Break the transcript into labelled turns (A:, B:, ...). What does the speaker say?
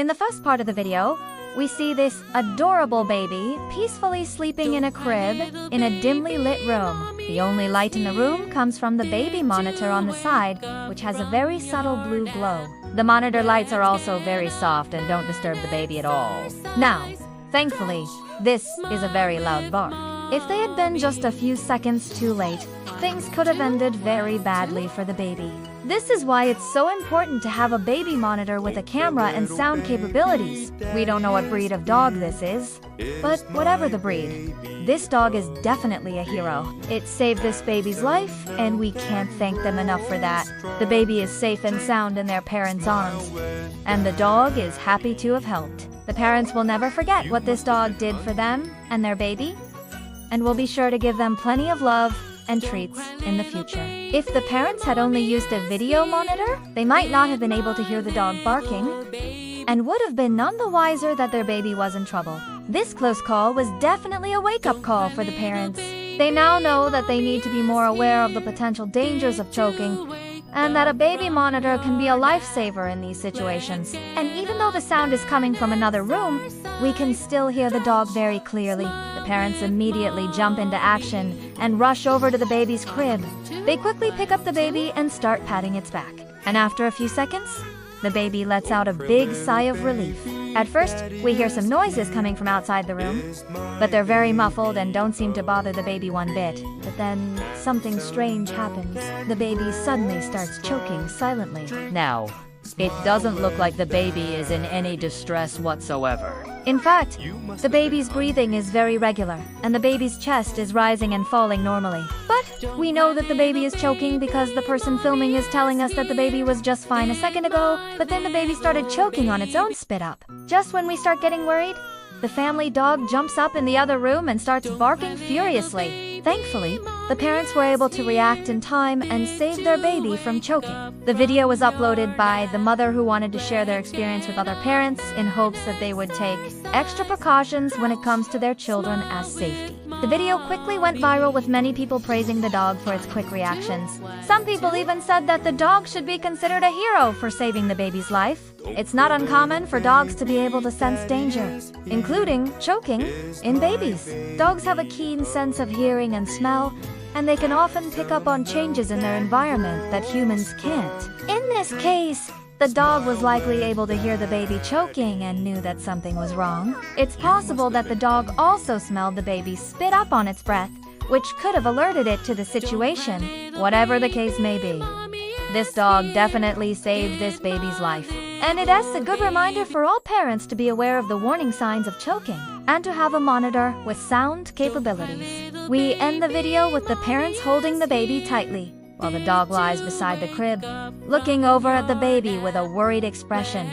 A: In the first part of the video, we see this adorable baby peacefully sleeping in a crib in a dimly lit room. The only light in the room comes from the baby monitor on the side, which has a very subtle blue glow. The monitor lights are also very soft and don't disturb the baby at all. Now, thankfully, this is a very loud bark. If they had been just a few seconds too late, things could have ended very badly for the baby. This is why it's so important to have a baby monitor with a camera and sound capabilities. We don't know what breed of dog this is, but whatever the breed, this dog is definitely a hero. It saved this baby's life, and we can't thank them enough for that. The baby is safe and sound in their parents' arms, and the dog is happy to have helped. The parents will never forget what this dog did for them and their baby, and will be sure to give them plenty of love and treats in the future. If the parents had only used a video monitor, they might not have been able to hear the dog barking and would have been none the wiser that their baby was in trouble. This close call was definitely a wake-up call for the parents. They now know that they need to be more aware of the potential dangers of choking and that a baby monitor can be a lifesaver in these situations. And even though the sound is coming from another room, we can still hear the dog very clearly. The parents immediately jump into action and rush over to the baby's crib. They quickly pick up the baby and start patting its back. And after a few seconds, the baby lets out a big sigh of relief. At first, we hear some noises coming from outside the room, but they're very muffled and don't seem to bother the baby one bit. But then, something strange happens. The baby suddenly starts choking silently.
B: Now, it doesn't look like the baby is in any distress whatsoever.
A: In fact, the baby's breathing is very regular, and the baby's chest is rising and falling normally. But we know that the baby is choking because the person filming is telling us that the baby was just fine a second ago, but then the baby started choking on its own spit up. Just when we start getting worried, the family dog jumps up in the other room and starts barking furiously. Thankfully, the parents were able to react in time and save their baby from choking. The video was uploaded by the mother who wanted to share their experience with other parents in hopes that they would take extra precautions when it comes to their children as safety. The video quickly went viral with many people praising the dog for its quick reactions. Some people even said that the dog should be considered a hero for saving the baby's life. It's not uncommon for dogs to be able to sense danger, including choking, in babies. Dogs have a keen sense of hearing and smell, and they can often pick up on changes in their environment that humans can't. In this case, the dog was likely able to hear the baby choking and knew that something was wrong. It's possible that the dog also smelled the baby spit up on its breath, which could have alerted it to the situation. Whatever the case may be, this dog definitely saved this baby's life. And it is a good reminder for all parents to be aware of the warning signs of choking and to have a monitor with sound capabilities. We end the video with the parents holding the baby tightly while the dog lies beside the crib, looking over at the baby with a worried expression.